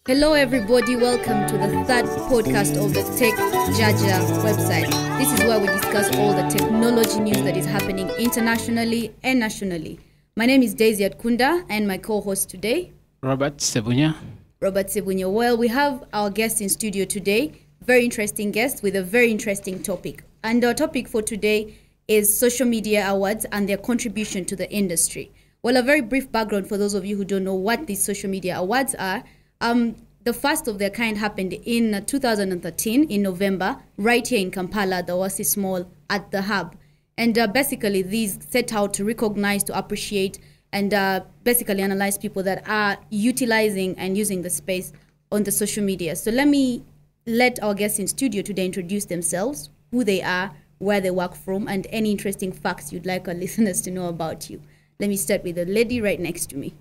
Hello everybody, welcome to the third podcast of the Techjaja website. This is where we discuss all the technology news that is happening internationally and nationally. My name is Daisy Atukunda and my co-host today, Robert Sebunya. Well, we have our guest in studio today, very interesting guest with a very interesting topic. And our topic for today is social media awards and their contribution to the industry. Well, a very brief background for those of you who don't know what these social media awards are. The first of their kind happened in 2013 in November, right here in Kampala, the Oasis Mall at the Hub. And basically, these set out to recognize, to appreciate, and basically analyze people that are utilizing and using the space on the social media. So let our guests in studio today introduce themselves, who they are, where they work from, and any interesting facts you'd like our listeners to know about you. Let me start with the lady right next to me.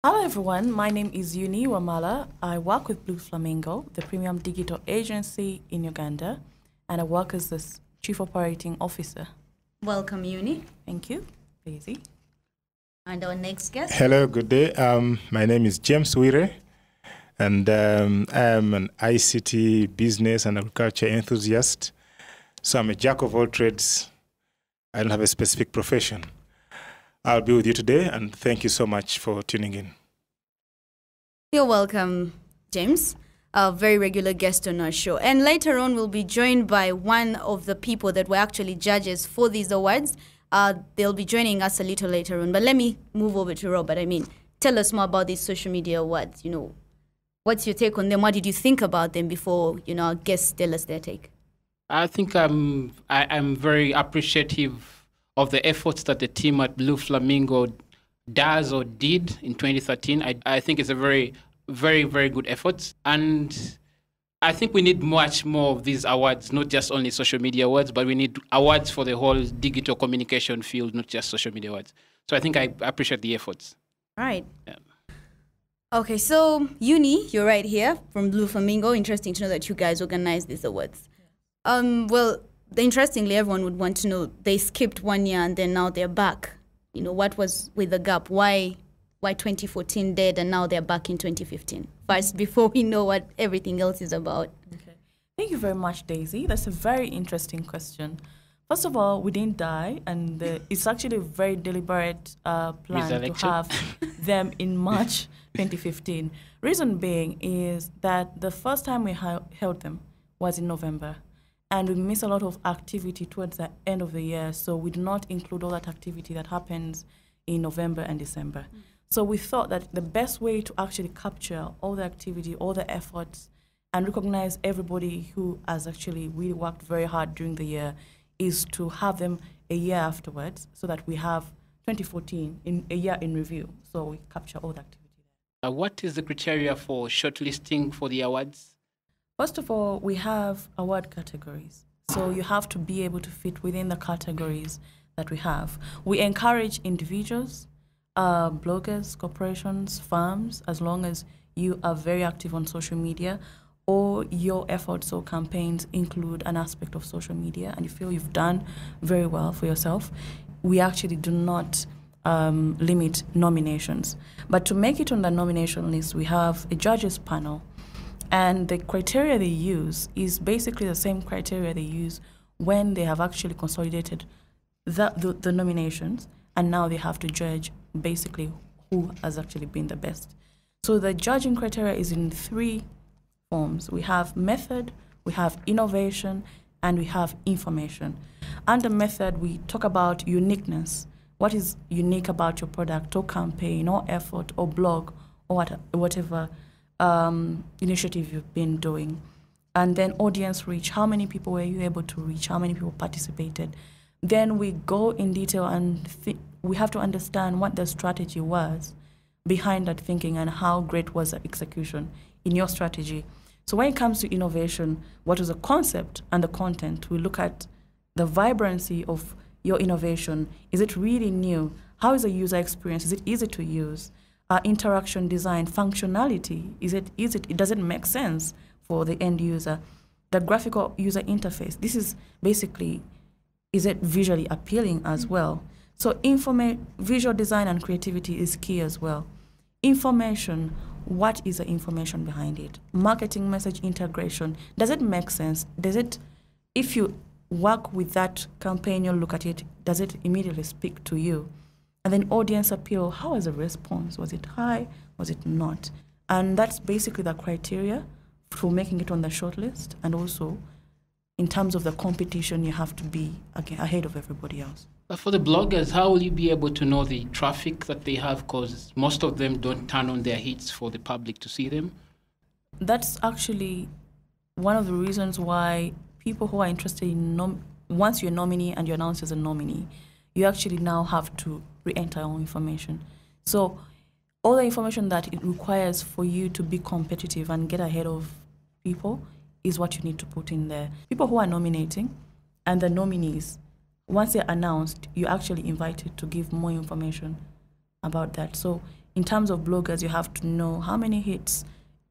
Hello everyone, my name is Uni Wamala. I work with Blue Flamingo, the premium digital agency in Uganda, and I work as the Chief Operating Officer. Welcome, Uni. Thank you, Daisy. And our next guest. Hello, good day. My name is James Wire, and I am an ICT business and agriculture enthusiast. So I'm a jack of all trades. I don't have a specific profession. I'll be with you today, and thank you so much for tuning in. You're welcome, James, a very regular guest on our show. And later on, we'll be joined by one of the people that were actually judges for these awards. They'll be joining us a little later on. But let me move over to Robert. Tell us more about these social media awards. What's your take on them? What did you think about them before, our guests tell us their take? I think I'm very appreciative of the efforts that the team at Blue Flamingo does or did in 2013. I think it's a very, very, very good effort. And I think we need much more of these awards, not just only social media awards, but we need awards for the whole digital communication field, not just social media awards. So I think I appreciate the efforts. Right. Yeah. Okay, so Uni, you're right here from Blue Flamingo. Interesting to know that you guys organize these awards. Well, interestingly, everyone would want to know, they skipped 1 year and then now they're back. What was with the gap? Why 2014 dead and now they're back in 2015? First, before we know what everything else is about. Okay. Thank you very much, Daisy. That's a very interesting question. First of all, we didn't die, and it's actually a very deliberate plan to have them in March 2015. Reason being is that the first time we held them was in November. And we miss a lot of activity towards the end of the year, so we do not include all that activity that happens in November and December. So we thought that the best way to actually capture all the activity, all the efforts, and recognize everybody who has actually really worked very hard during the year is to have them a year afterwards, so that we have 2014 in a year in review, so we capture all the activity. What is the criteria for shortlisting for the awards? First of all, we have award categories. So you have to be able to fit within the categories that we have. We encourage individuals, bloggers, corporations, firms, as long as you are very active on social media or your efforts or campaigns include an aspect of social media and you feel you've done very well for yourself. We actually do not limit nominations. But to make it on the nomination list, we have a judges panel. And the criteria they use is basically the same criteria they use when they have actually consolidated the nominations, and now they have to judge basically who has actually been the best. So the judging criteria is in 3 forms. We have method, we have innovation, and we have information. Under method, we talk about uniqueness. What is unique about your product or campaign or effort or blog or whatever initiative you've been doing. And then audience reach, how many people were you able to reach, how many people participated. Then we go in detail and we have to understand what the strategy was behind that thinking and how great was the execution in your strategy. So when it comes to innovation, what is the concept and the content? We look at the vibrancy of your innovation. Is it really new? How is the user experience? Is it easy to use? Interaction design, functionality, does it make sense for the end user? The graphical user interface, this is basically, is it visually appealing as well? So visual design and creativity is key as well. Information, what is the information behind it? Marketing message integration, does it make sense? Does it, if you work with that campaign, you look at it, does it immediately speak to you? And then audience appeal, how was the response? Was it high? Was it not? And that's basically the criteria for making it on the shortlist. And also, in terms of the competition, you have to be ahead of everybody else. But for the bloggers, how will you be able to know the traffic that they have? Because most of them don't turn on their hits for the public to see them. That's actually one of the reasons why people who are interested in, once you're a nominee and you're announced as a nominee, you actually now have to re-enter your information. So all the information that it requires for you to be competitive and get ahead of people is what you need to put in there. People who are nominating and the nominees, once they're announced, you're actually invited to give more information about that. So in terms of bloggers, you have to know how many hits.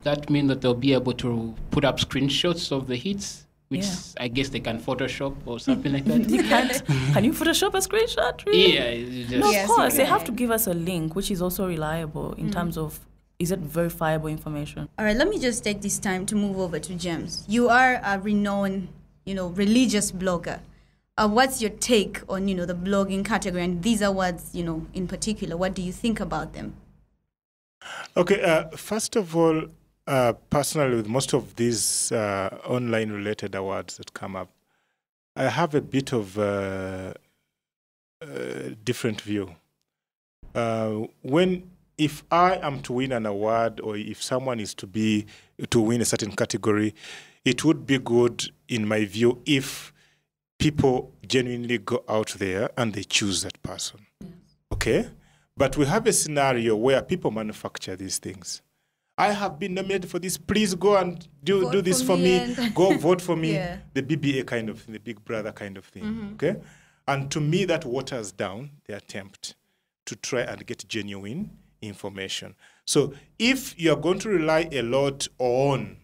That means that they'll be able to put up screenshots of the hits, which I guess they can Photoshop or something like that. You can't. Can you Photoshop a screenshot? Really? Yeah. You just, No, of course. They have to give us a link, which is also reliable in terms of, is it verifiable information? All right, let me just take this time to move over to James. You are a renowned, religious blogger. What's your take on, the blogging category and these awards, in particular? What do you think about them? Okay, first of all, personally, with most of these online-related awards that come up, I have a bit of a different view. If I am to win an award, or if someone is to win a certain category, it would be good, in my view, if people genuinely go out there and they choose that person. Yes. Okay? But we have a scenario where people manufacture these things. I have been nominated for this. Please go and do this for me. Go vote for me. Yeah. The BBA kind of thing, the Big Brother kind of thing. Okay? And to me, that waters down the attempt to try and get genuine information. So if you're going to rely a lot on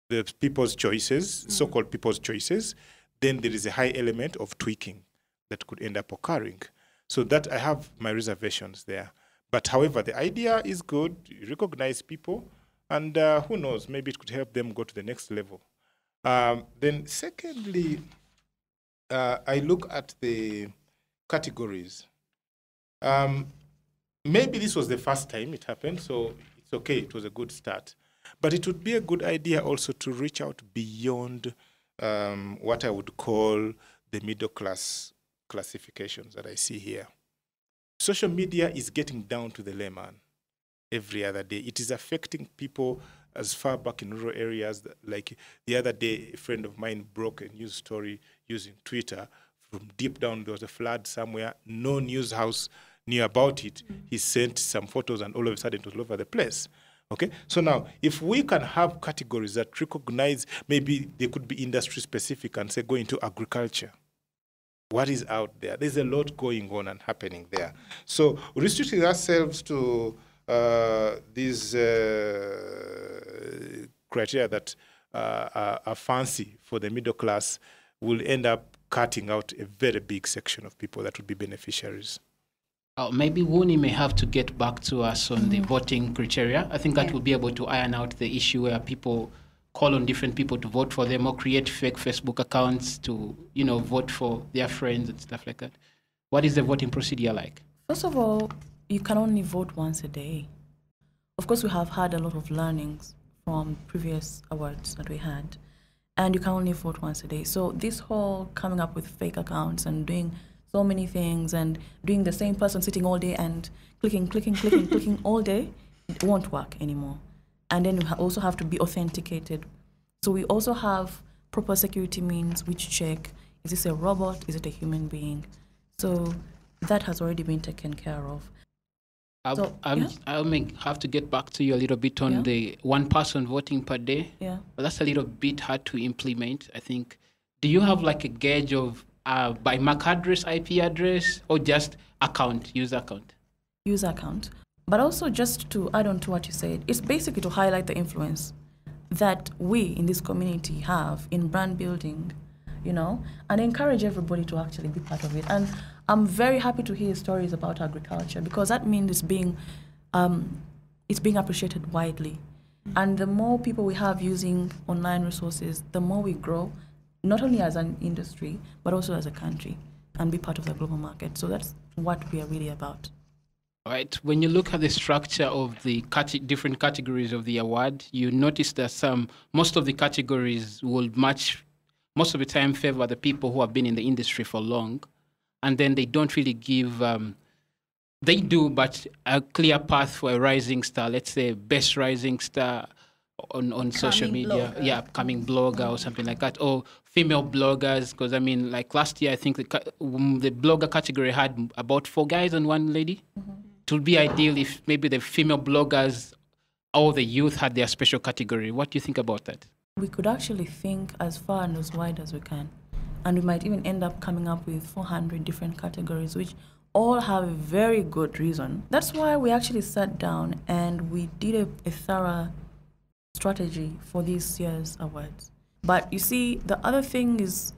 the people's choices, so-called people's choices, then there is a high element of tweaking that could end up occurring. So that I have my reservations there. But however, the idea is good. You recognize people, and who knows, maybe it could help them go to the next level. Then secondly, I look at the categories. Maybe this was the first time it happened, so it's okay, it was a good start. But it would be a good idea also to reach out beyond what I would call the middle class classifications that I see here. Social media is getting down to the layman every other day. It is affecting people as far back in rural areas. Like the other day, a friend of mine broke a news story using Twitter. From deep down, there was a flood somewhere. No news house knew about it. He sent some photos, and all of a sudden, it was all over the place. Okay, so now, if we can have categories that recognize, maybe they could be industry specific and say, go into agriculture. What is out there? There's a lot going on and happening there. So restricting ourselves to these criteria that are fancy for the middle class will end up cutting out a very big section of people that would be beneficiaries. Maybe Wuni may have to get back to us on the voting criteria. I think that will be able to iron out the issue where people call on different people to vote for them or create fake Facebook accounts to, vote for their friends and stuff like that. What is the voting procedure like? First of all, you can only vote once a day. Of course, we have had a lot of learnings from previous awards that we had, and you can only vote once a day. So this whole coming up with fake accounts and doing so many things and doing the same person sitting all day and clicking all day, it won't work anymore. And then you also have to be authenticated. So we also have proper security means which check, is this a robot, is it a human being? So that has already been taken care of. I may have to get back to you a little bit on the one person voting per day. Yeah. But that's a little bit hard to implement, I think. Do you have like a gauge of by MAC address, IP address, or just user account? User account. But also just to add on to what you said, it's basically to highlight the influence that we in this community have in brand building, and encourage everybody to actually be part of it. And I'm very happy to hear stories about agriculture because that means it's being it's being appreciated widely. And the more people we have using online resources, the more we grow, not only as an industry, but also as a country, and be part of the global market. So that's what we are really about. Right. When you look at the structure of the different categories of the award, you notice that most of the categories will most of the time favor the people who have been in the industry for long, and then they don't really give. They do, but a clear path for a rising star. Let's say best rising star on social media, blogger. Coming blogger or something like that, or female bloggers. Because I mean, like last year, I think the blogger category had about 4 guys and 1 lady. It would be ideal if maybe the female bloggers or the youth had their special category. What do you think about that? We could actually think as far and as wide as we can. And we might even end up coming up with 400 different categories, which all have a very good reason. That's why we actually sat down and we did a thorough strategy for this year's awards. But you see, the other thing is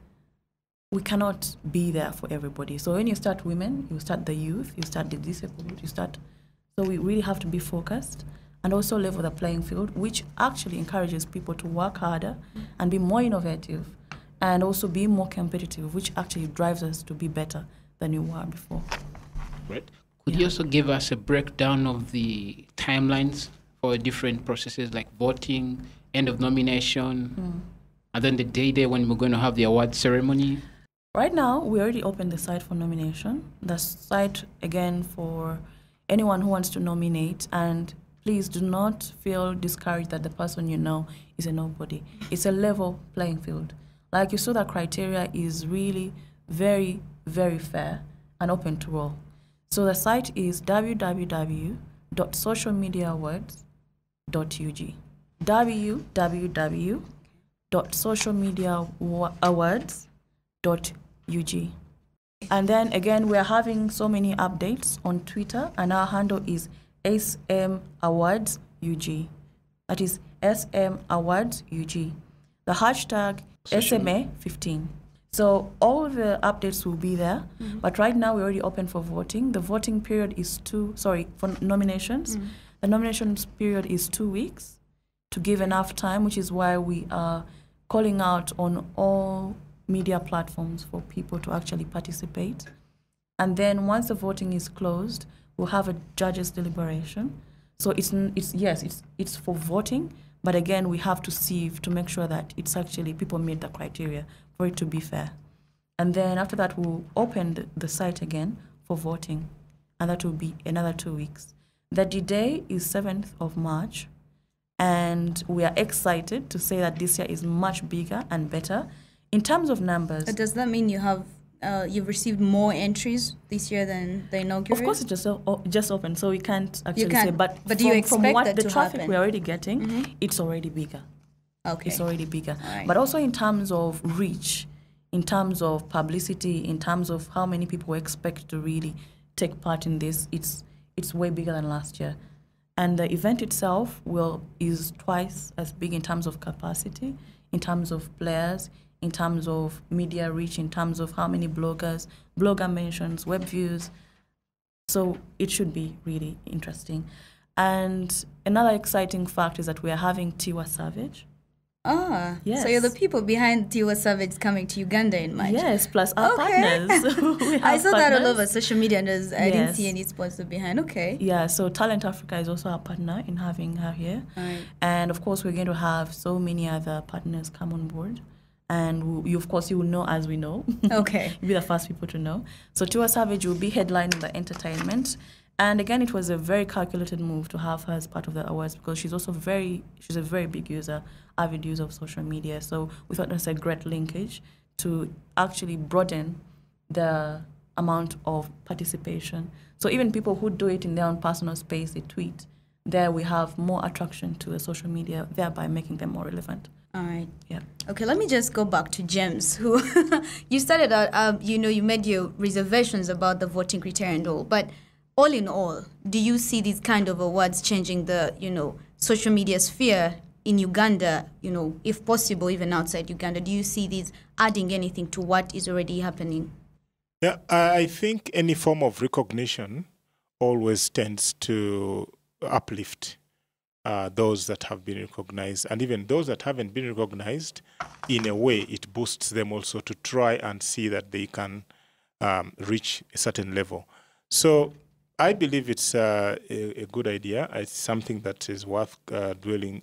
we cannot be there for everybody. So when you start women, you start the youth, you start the disabled, so we really have to be focused and also level the playing field, which actually encourages people to work harder and be more innovative and also be more competitive, which actually drives us to be better than we were before. Right. Could you also give us a breakdown of the timelines for different processes like voting, end of nomination, and then the day when we're going to have the award ceremony? Right now, we already opened the site for nomination. The site, again, for anyone who wants to nominate, and please do not feel discouraged that the person you know is a nobody. It's a level playing field. Like you saw, the criteria is really very, very fair and open to all. So the site is www.socialmediaawards.ug. www.socialmediaawards.ug. And then again, we are having so many updates on Twitter, and our handle is SMAwardsUG. That is SMAwardsUG. The hashtag SMA15. So all the updates will be there, but right now we're already open for voting. The voting period is for nominations. The nominations period is 2 weeks to give enough time, which is why we are calling out on all media platforms for people to actually participate. And then once the voting is closed, we'll have a judges' deliberation. So it's for voting, but again, we have to sieve to make sure that it's actually people meet the criteria for it to be fair. And then after that, we'll open the site again for voting, and that will be another 2 weeks. The D-Day is 7th of March, and we are excited to say that this year is much bigger and better in terms of numbers. Does that mean you've received more entries this year than the inaugural? Of course, it just opened, so we can't actually say. But do you expect from what that the to traffic happen? we're already getting, it's already bigger. Okay. It's already bigger. All right. But also in terms of reach, in terms of publicity, in terms of how many people expect to really take part in this, it's way bigger than last year. And the event itself is twice as big in terms of capacity, in terms of players, in terms of media reach, in terms of how many blogger mentions, web views. So it should be really interesting. And another exciting fact is that we are having Tiwa Savage. Ah, yes. So you're the people behind Tiwa Savage coming to Uganda in March. Yes, plus our partners. I saw that all over social media, and I didn't see any sponsor behind. Okay. Yeah, so Talent Africa is also our partner in having her here. Right. And of course, we're going to have so many other partners come on board. And you will know as we know. Okay. You'll be the first people to know. So Tiwa Savage will be headlining the entertainment. And again, it was a very calculated move to have her as part of the awards because she's a very big user, avid user of social media. So we thought that's a great linkage to actually broaden the amount of participation. So even people who do it in their own personal space, they tweet, there we have more attraction to the social media, thereby making them more relevant. All right. Yeah. Okay, let me just go back to James, who you started out, you made your reservations about the voting criteria and all, but all in all, do you see these kind of awards changing the, social media sphere in Uganda, if possible, even outside Uganda? Do you see these adding anything to what is already happening? Yeah, I think any form of recognition always tends to uplift those that have been recognized, and even those that haven't been recognized. In a way, it boosts them also to try and see that they can reach a certain level. So I believe it's a good idea. It's something that is worth diving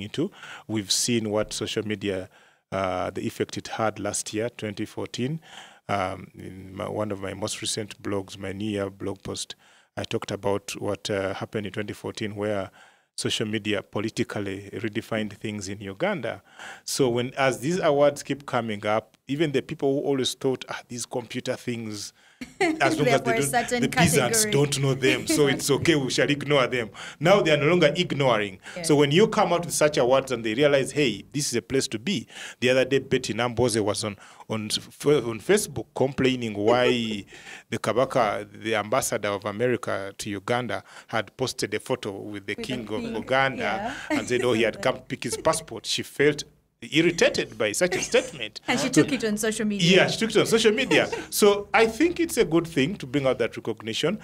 into. We've seen what social media, the effect it had last year, 2014. In one of my most recent blogs, my New Year blog post, I talked about what happened in 2014, where social media politically redefined things in Uganda. So as these awards keep coming up, even the people who always thought, these computer things, as long as the peasants don't know them, so it's okay, we shall ignore them. Now they are no longer ignoring. Yeah. So when you come out with such awards and they realize, hey, this is a place to be. The other day, Betty Namboze was on Facebook complaining why the Kabaka, the ambassador of America to Uganda, had posted a photo with the king of Uganda and said, he had come to pick his passport. She felt irritated by such a statement. And she took it on social media. Yeah, she took it on social media. So I think it's a good thing to bring out that recognition.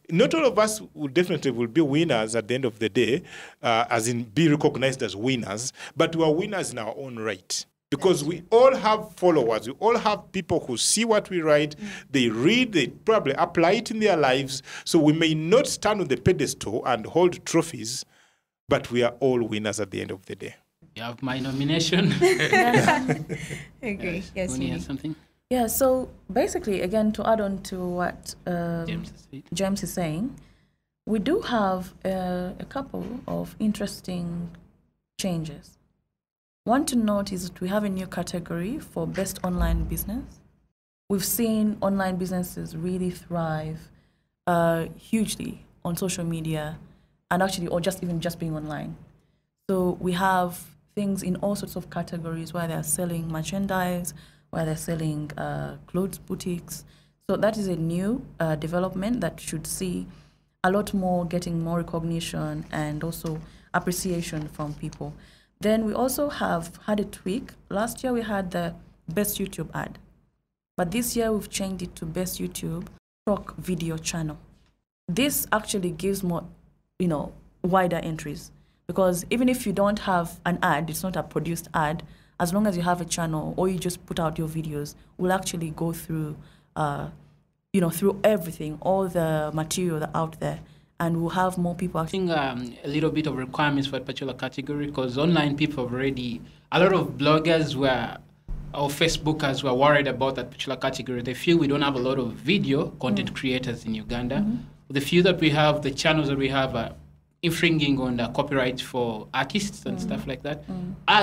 Not all of us will be winners at the end of the day, as in be recognized as winners, but we are winners in our own right. Because we all have followers. We all have people who see what we write. They read, they probably apply it in their lives. So we may not stand on the pedestal and hold trophies, but we are all winners at the end of the day. You have my nomination. Okay. Yes. Monia, something? Yeah, so basically, again, to add on to what James is saying, we do have a couple of interesting changes. One to note is that we have a new category for best online business. We've seen online businesses really thrive hugely on social media, and actually, or just being online. So we have things in all sorts of categories where they're selling merchandise, where they're selling clothes boutiques. So that is a new development that should see a lot more getting more recognition and also appreciation from people. Then we also have had a tweak. Last year we had the best YouTube ad, but this year we've changed it to best YouTube stock video channel. This actually gives more, wider entries. Because even if you don't have an ad, it's not a produced ad, as long as you have a channel or you just put out your videos, we'll actually go through, through everything, all the material that's out there, and we'll have more people actually. I think a little bit of requirements for a particular category, because online people have already, a lot of bloggers or Facebookers were worried about that particular category. They feel we don't have a lot of video content creators in Uganda. The few that we have, the channels that we have are infringing on the copyright for artists and stuff like that.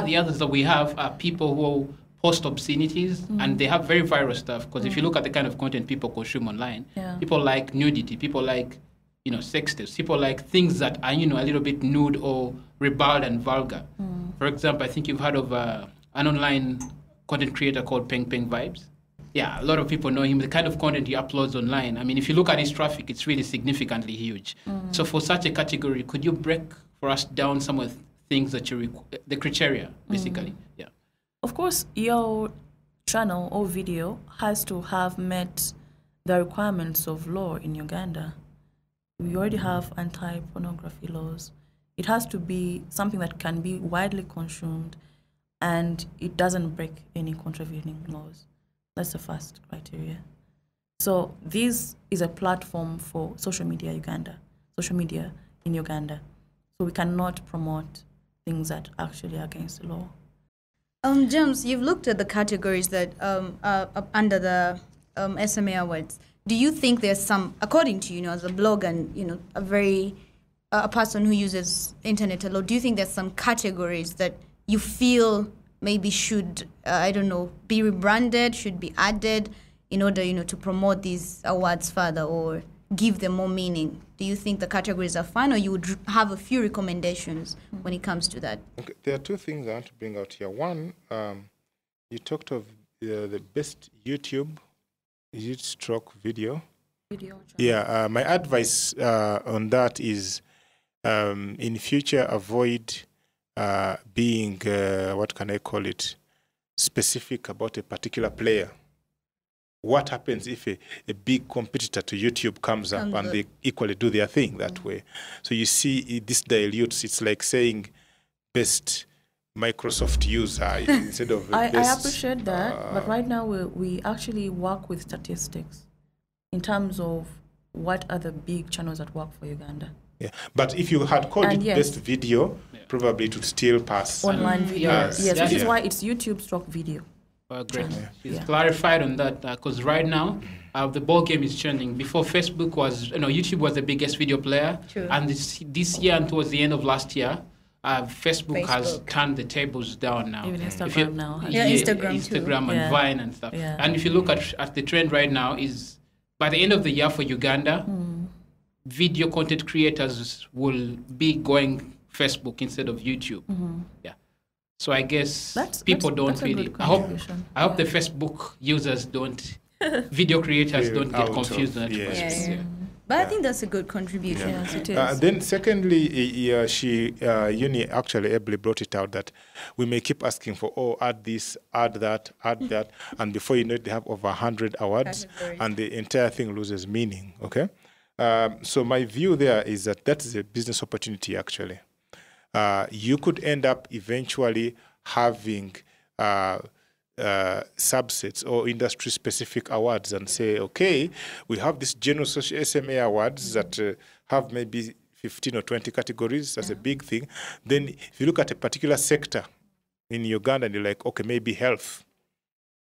The others that we have are people who post obscenities, and they have very viral stuff, because if you look at the kind of content people consume online, people like nudity, people like sex tips, people like things that are a little bit nude or ribald and vulgar. For example, I think you've heard of an online content creator called Peng Peng Vibes. Yeah, a lot of people know him. The kind of content he uploads online, I mean, if you look at his traffic, it's really significantly huge. So for such a category, could you break for us down some of the things that the criteria, basically? Yeah. Of course, your channel or video has to have met the requirements of law in Uganda. We already have anti-pornography laws. It has to be something that can be widely consumed, and it doesn't break any contravening laws. That's the first criteria. So this is a platform for social media in Uganda. So we cannot promote things that actually are against the law. James, you've looked at the categories that are under the SMA Awards. Do you think there's some, according to as a blog and a person who uses internet a lot, do you think there's some categories that you feel maybe should, be rebranded, should be added in order, to promote these awards further or give them more meaning? Do you think the categories are fine, or you would have a few recommendations when it comes to that? Okay. There are two things I want to bring out here. One, you talked of the best YouTube stroke video. Yeah, my advice on that is in future avoid being, what can I call it, specific about a particular player. what happens if a big competitor to YouTube comes up and they equally do their thing that way? So you see, this dilutes. It's like saying best Microsoft user instead of I best, appreciate that, but right now we actually work with statistics in terms of what are the big channels that work for Uganda. Yeah, but if you had called it best video, probably it would still pass. Online video, yes, which is why it's YouTube/video. Great. It's clarified on that because right now the ball game is changing. Before Facebook was, YouTube was the biggest video player, and this year and towards the end of last year, Facebook has turned the tables down now. Even Instagram now. Instagram and Vine and stuff. Yeah. And if you look at the trend right now, is by the end of the year for Uganda, video content creators will be going Facebook instead of YouTube. Yeah. So I guess people don't really. I hope the Facebook users don't, video creators don't get confused. But I think that's a good contribution. Yes, it is. Then secondly, Uni actually ably brought it out that we may keep asking for, add this, add that, and before you know it, they have over 100 awards, and the entire thing loses meaning, okay? So my view there is that is a business opportunity, actually. You could end up eventually having subsets or industry-specific awards and say, okay, we have this general social SMA awards that have maybe 15 or 20 categories. That's a big thing. Then if you look at a particular sector in Uganda and you're like, okay, maybe health,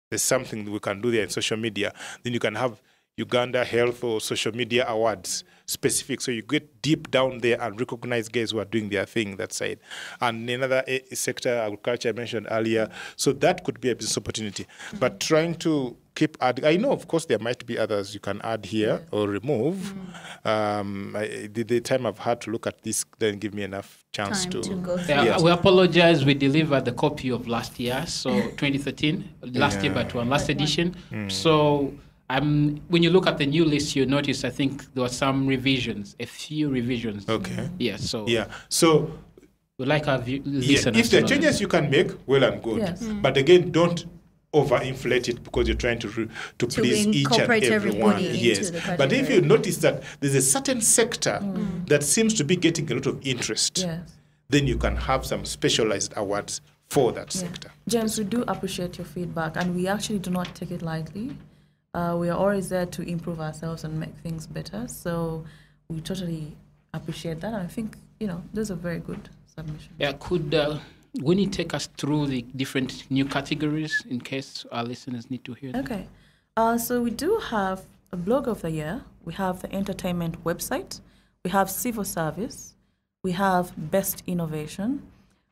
there's something we can do there in social media, then you can have Uganda Health or Social Media Awards specific. So you get deep down there and recognize guys who are doing their thing that side. And another sector, agriculture, I mentioned earlier. So that could be a business opportunity. But trying to keep adding, I know, of course, there might be others you can add here or remove. The time I've had to look at this didn't give me enough chance to go through. We apologize. We delivered the copy of last year, so 2013, last year, but last edition. So when you look at the new list, you notice, I think there were some revisions, a few revisions. Okay. Yeah, so. Yeah, so. We like our listeners. If there are changes you can make, well and good. Yes. But again, don't overinflate it because you're trying to please each and everyone. Yes. But if you notice that there's a certain sector that seems to be getting a lot of interest, then you can have some specialized awards for that sector. James, we do appreciate your feedback, and we actually do not take it lightly. We are always there to improve ourselves and make things better. So we totally appreciate that. And I think, those are very good submissions. Yeah, could Winnie take us through the different new categories in case our listeners need to hear them? Okay. So we do have a blog of the year. We have the entertainment website. We have civil service. We have best innovation,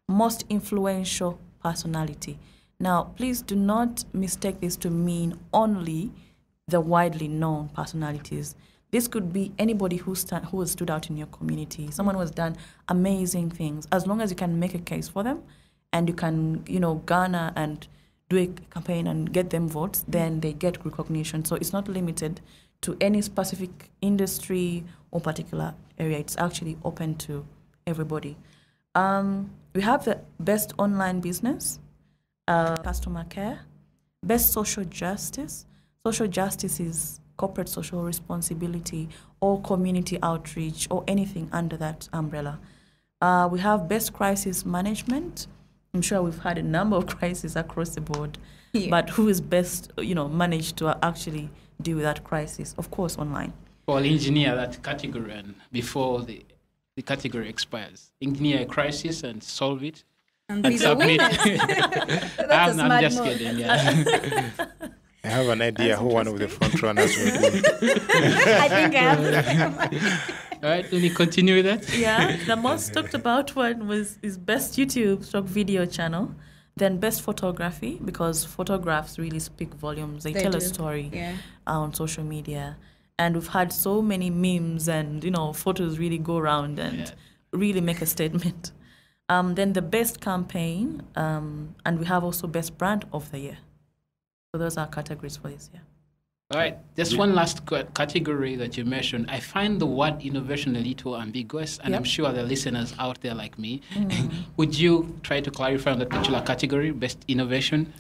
most influential personality. Now, please do not mistake this to mean only the widely known personalities. This could be anybody who has stood out in your community, someone who has done amazing things. As long as you can make a case for them and you can, garner and do a campaign and get them votes, then they get recognition. So it's not limited to any specific industry or particular area. It's actually open to everybody. We have the best online business, customer care, best social justice. Social justice is corporate social responsibility or community outreach or anything under that umbrella. We have best crisis management. I'm sure we've had a number of crises across the board, but who is best, managed to actually deal with that crisis? Of course, online. Well, engineer that category and before the category expires. Engineer a crisis and solve it. And be the winners. I'm just kidding, yeah. I have an idea who one of the front runners will be. I think I have. All right, let me continue with that. Yeah, the most talked about one is best YouTube/video channel, then best photography, because photographs really speak volumes. They tell a story on social media. And we've had so many memes and, photos really go around and really make a statement. Then the best campaign, and we have also best brand of the year. So those are categories for this year. All right, just one last category that you mentioned. I find the word innovation a little ambiguous, and I'm sure the listeners out there like me. Would you try to clarify on that particular category, best innovation?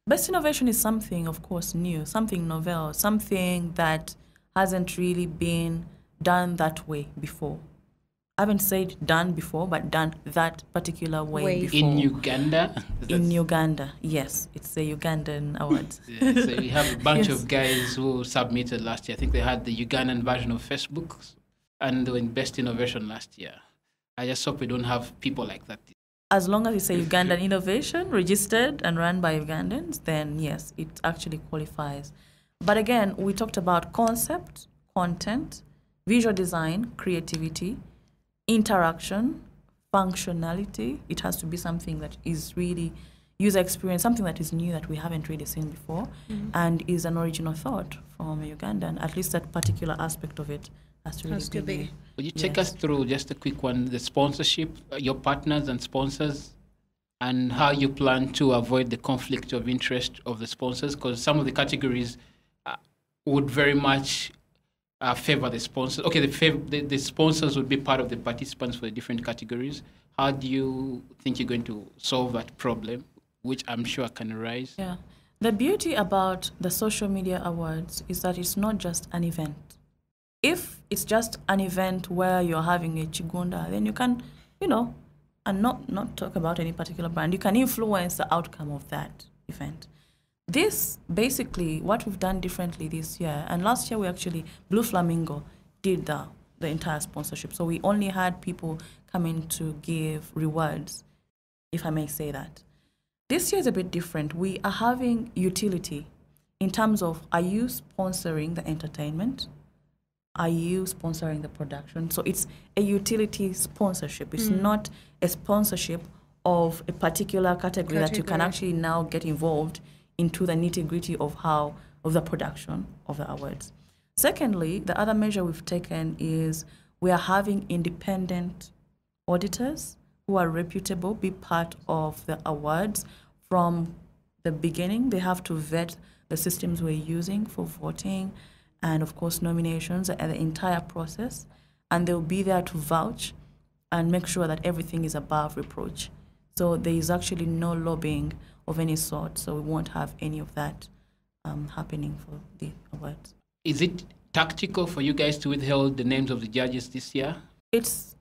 Best innovation is something, of course, new, something novel, something that hasn't really been done that way before. I haven't said done before, but done that particular way before. In Uganda? In Uganda, yes. It's the Ugandan awards. Yeah, so we have a bunch of guys who submitted last year. I think they had the Ugandan version of Facebook, and they were in Best Innovation last year. I just hope we don't have people like that. As long as it's a Ugandan innovation, registered and run by Ugandans, then yes, it actually qualifies. But again, we talked about concept, content, visual design, creativity, interaction, functionality. It has to be something that is really user experience, something that is new that we haven't really seen before, and is an original thought from Ugandan. At least that particular aspect of it has to really be. Would you take us through just a quick one, the sponsorship, your partners and sponsors, and how you plan to avoid the conflict of interest of the sponsors? Because some of the categories would very much favor the sponsors. Okay, the sponsors would be part of the participants for the different categories. How do you think you're going to solve that problem, which I'm sure can arise? Yeah. The beauty about the social media awards is that it's not just an event. If it's just an event where you're having a chigunda, then you can, and not talk about any particular brand, you can influence the outcome of that event. This, basically, what we've done differently this year, and last year we actually, Blue Flamingo did the entire sponsorship. So we only had people coming to give rewards, if I may say that. This year is a bit different. We are having utility in terms of, are you sponsoring the entertainment? Are you sponsoring the production? So it's a utility sponsorship. It's not a sponsorship of a particular category that you can actually now get involved into the nitty-gritty of the production of the awards. Secondly, the other measure we've taken is we are having independent auditors who are reputable be part of the awards from the beginning. They have to vet the systems we're using for voting and, of course, nominations and the entire process. And they'll be there to vouch and make sure that everything is above reproach. So there is actually no lobbying of any sort, so we won't have any of that happening for the awards. Is it tactical for you guys to withhold the names of the judges this year? It's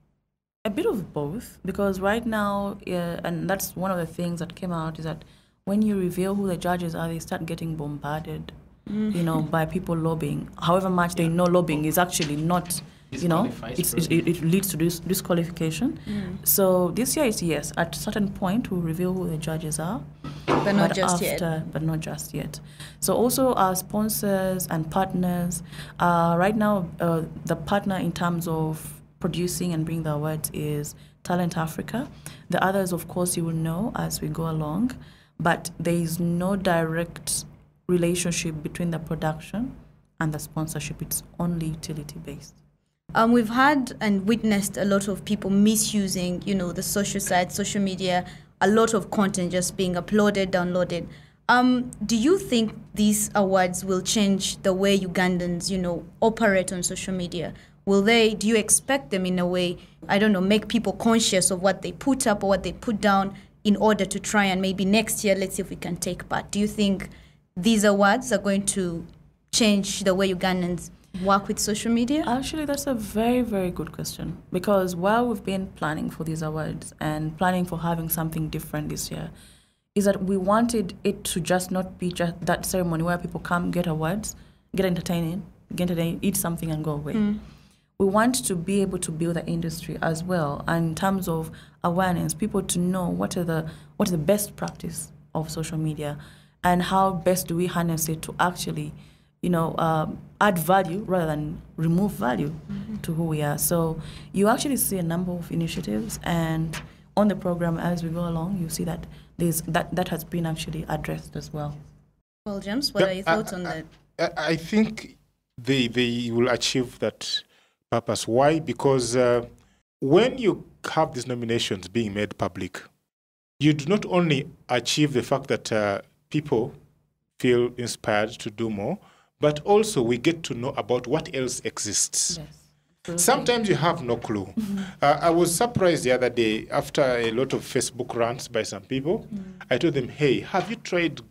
a bit of both, because right now, and that's one of the things that came out, is that when you reveal who the judges are, they start getting bombarded, by people lobbying. However much they know lobbying is actually not, it leads to disqualification. So this year is yes, at a certain point we'll reveal who the judges are, but not just yet. So also our sponsors and partners, right now the partner in terms of producing and bringing the awards is Talent Africa. The others, of course, you will know as we go along, but there is no direct relationship between the production and the sponsorship. It's only utility based. We've had and witnessed a lot of people misusing, the social side, social media, a lot of content just being uploaded, downloaded. Do you think these awards will change the way Ugandans, operate on social media? Do you expect them in a way, make people conscious of what they put up or what they put down in order to try and maybe next year, let's see if we can take part? Do you think these awards are going to change the way Ugandans work with social media? Actually, that's a very, very good question, because while we've been planning for these awards and planning for having something different this year, is that we wanted it to just not be just that ceremony where people come, get awards, get entertained, eat something and go away. We want to be able to build the industry as well, and in terms of awareness, people to know what is the best practice of social media and how best do we harness it to actually add value rather than remove value to who we are. So you actually see a number of initiatives, and on the program as we go along, you see that that has been actually addressed as well. Well, James, what are your thoughts on that? I think they will achieve that purpose. Why? Because when you have these nominations being made public, you do not only achieve the fact that people feel inspired to do more, but also we get to know about what else exists. Yes. Sometimes you have no clue. I was surprised the other day after a lot of Facebook rants by some people. I told them, hey, have you tried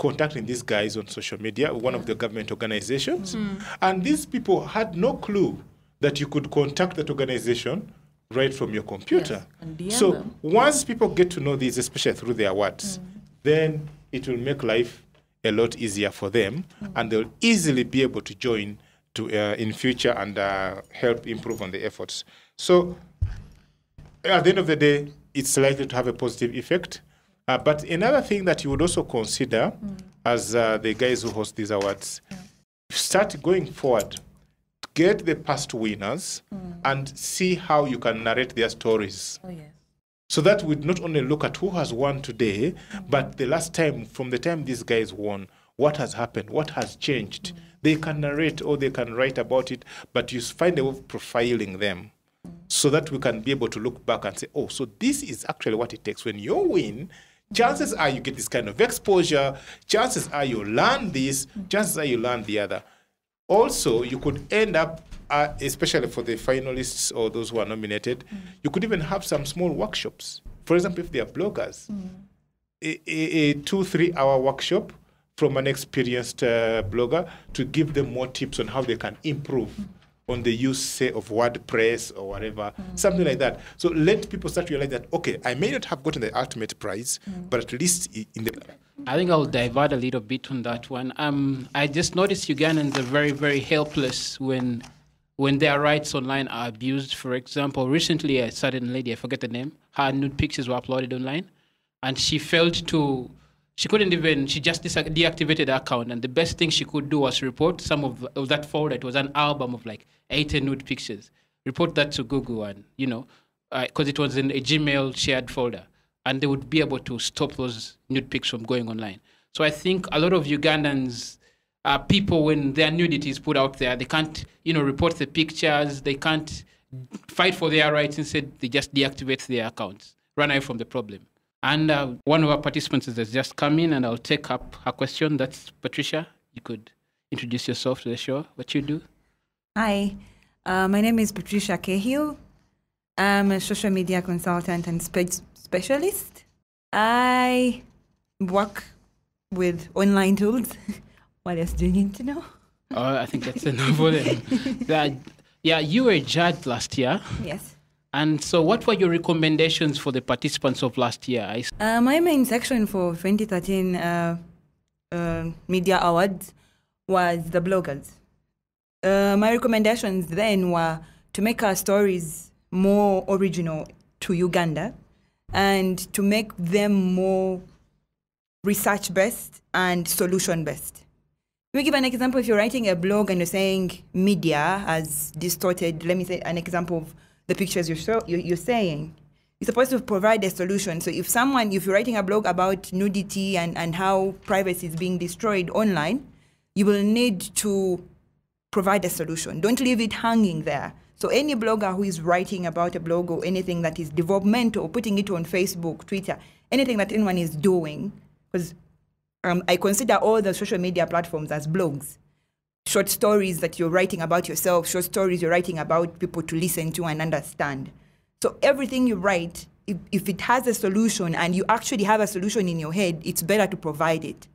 contacting these guys on social media, one of the government organizations. And these people had no clue that you could contact that organization right from your computer. Yes. So once people get to know this, especially through their words, then it will make life a lot easier for them, and they'll easily be able to join to in future and help improve on the efforts. So at the end of the day, it's likely to have a positive effect. But another thing that you would also consider as the guys who host these awards, start going forward, get the past winners and see how you can narrate their stories. Oh, yes. So that we'd not only look at who has won today, but the last time, from the time these guys won, what has happened, what has changed. They can narrate or they can write about it, but you find a way of profiling them so that we can be able to look back and say, oh, so this is actually what it takes. When you win, chances are you get this kind of exposure, chances are you learn this, chances are you learn the other. Also, you could end up, especially for the finalists or those who are nominated, you could even have some small workshops. For example, if they are bloggers, a 2-3 hour workshop from an experienced blogger to give them more tips on how they can improve on the use, say, of WordPress or whatever, something like that. So let people start to realize that, okay, I may not have gotten the ultimate prize, but at least in the... I think I'll divert a little bit on that one. I just noticed Ugandans are very, very helpless when their rights online are abused. For example, recently a certain lady, I forget the name, her nude pictures were uploaded online, and she failed to... She couldn't even, she just deactivated the account, and the best thing she could do was report some of that folder. It was an album of like 80 nude pictures. Report that to Google, and, you know, because it was in a Gmail shared folder, and they would be able to stop those nude pics from going online. So I think a lot of Ugandans, people, when their nudity is put out there, they can't, you know, report the pictures, they can't fight for their rights. Instead, they just deactivate their accounts, run away from the problem. And one of our participants has just come in, and I'll take up her question. That's Patricia. You could introduce yourself to the show, what you do. Hi, my name is Patricia Cahill. I'm a social media consultant and specialist. I work with online tools. What else do you need to know? Oh, I think that's enough for them. Yeah, you were judged last year. Yes. And so what were your recommendations for the participants of last year? My main section for 2013 Media Awards was the bloggers. My recommendations then were to make our stories more original to Uganda and to make them more research-based and solution-based. Let me give an example. If you're writing a blog and you're saying media has distorted, let me say an example of the pictures you're saying, you're supposed to provide a solution. So if you're writing a blog about nudity and how privacy is being destroyed online, you will need to provide a solution. Don't leave it hanging there. So any blogger who is writing about a blog or anything that is developmental, putting it on Facebook, Twitter, anything that anyone is doing, because I consider all the social media platforms as blogs. Short stories that you're writing about yourself, short stories you're writing about people to listen to and understand. So everything you write, if it has a solution and you actually have a solution in your head, it's better to provide it.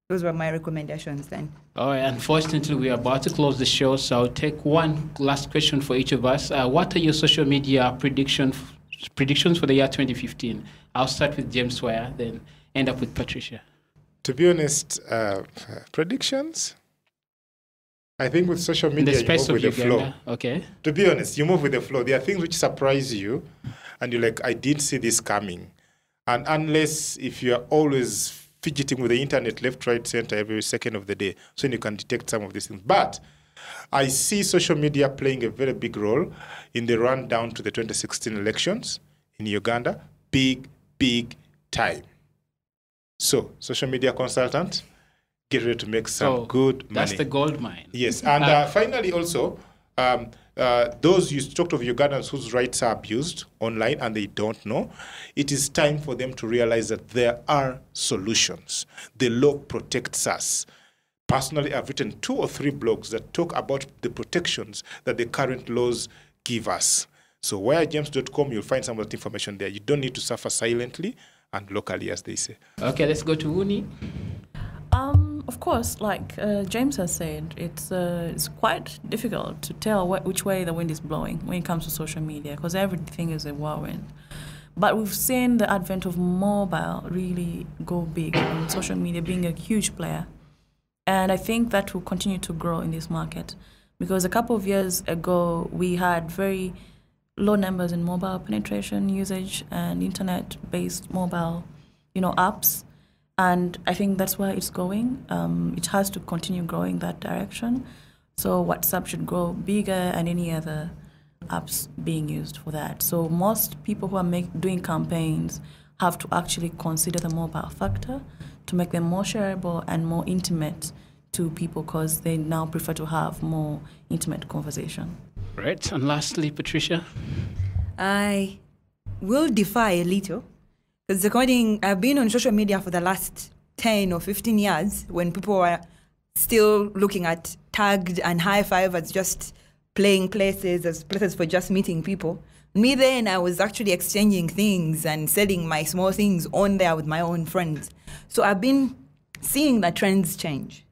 Those were my recommendations then. All right, unfortunately, we are about to close the show, so I'll take one last question for each of us. What are your social media predictions for the year 2015? I'll start with James Wire, then end up with Patricia. To be honest, predictions? I think with social media, you move with the flow. Okay. To be honest, you move with the flow. There are things which surprise you, and you're like, I didn't see this coming. And unless if you are always fidgeting with the internet left, right, center every second of the day, so you can detect some of these things. But I see social media playing a very big role in the run down to the 2016 elections in Uganda. Big, big time. So, social media consultant, get ready to make some good money. That's the gold mine. Yes. And finally, also, those you talked of Ugandans whose rights are abused online and they don't know, it is time for them to realize that there are solutions. The law protects us. Personally, I've written 2 or 3 blogs that talk about the protections that the current laws give us. So wirejames.com, you'll find some of that information there. You don't need to suffer silently and locally, as they say. Okay, let's go to Uni. Of course, like James has said, it's quite difficult to tell which way the wind is blowing when it comes to social media because everything is a whirlwind. But we've seen the advent of mobile really go big, and social media being a huge player. And I think that will continue to grow in this market because a couple of years ago, we had very low numbers in mobile penetration usage and internet-based mobile, apps. And I think that's where it's going. It has to continue growing that direction. So WhatsApp should grow bigger and any other apps being used for that. So most people who are doing campaigns have to actually consider the mobile factor to make them more shareable and more intimate to people because they now prefer to have more intimate conversation. Right. And lastly, Patricia? I will defy a little. Because I've been on social media for the last 10 or 15 years when people were still looking at tagged and high five as just playing places, as places for just meeting people. Me then, I was actually exchanging things and selling my small things on there with my own friends. So I've been seeing the trends change.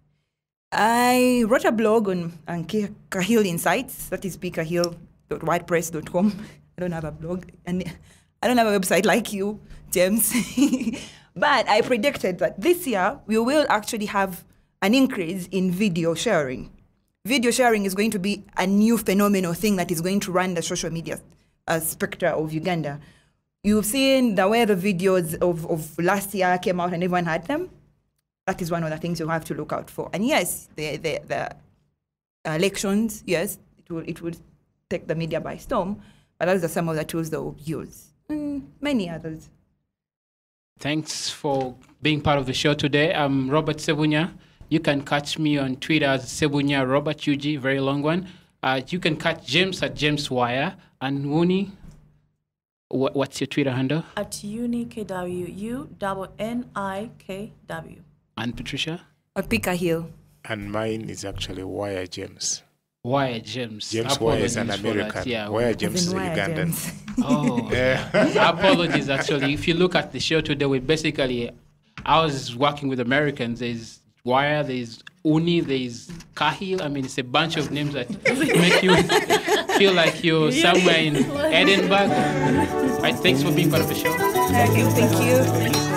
I wrote a blog on Cahill Insights, that is pcahill.wordpress.com. I don't have a blog, and I don't have a website like you, James. But I predicted that this year we will actually have an increase in video sharing. Video sharing is going to be a new phenomenal thing that is going to run the social media spectre of Uganda. You've seen the way the videos of last year came out and everyone had them. That is one of the things you have to look out for. And yes, the elections, yes, it will take the media by storm, but those are some of the tools that we'll use. And many others. Thanks for being part of the show today. I'm Robert Sebunya. You can catch me on Twitter as Sebunya Robert UG, very long one. You can catch James at James Wire. And Wuni, what's your Twitter handle? At UNIKW, UNNIKW. And Patricia? At Cahill. And mine is actually Wire James. Wire James. James Wire is an American. Yeah. Wire James is a Wire Ugandan. James. Oh. Apologies, actually. If you look at the show today, I was working with Americans. There's Wire, there's Uni, there's Cahill. I mean, it's a bunch of names that make you feel like you're somewhere in Edinburgh. Right, thanks for being part of the show. Thank you.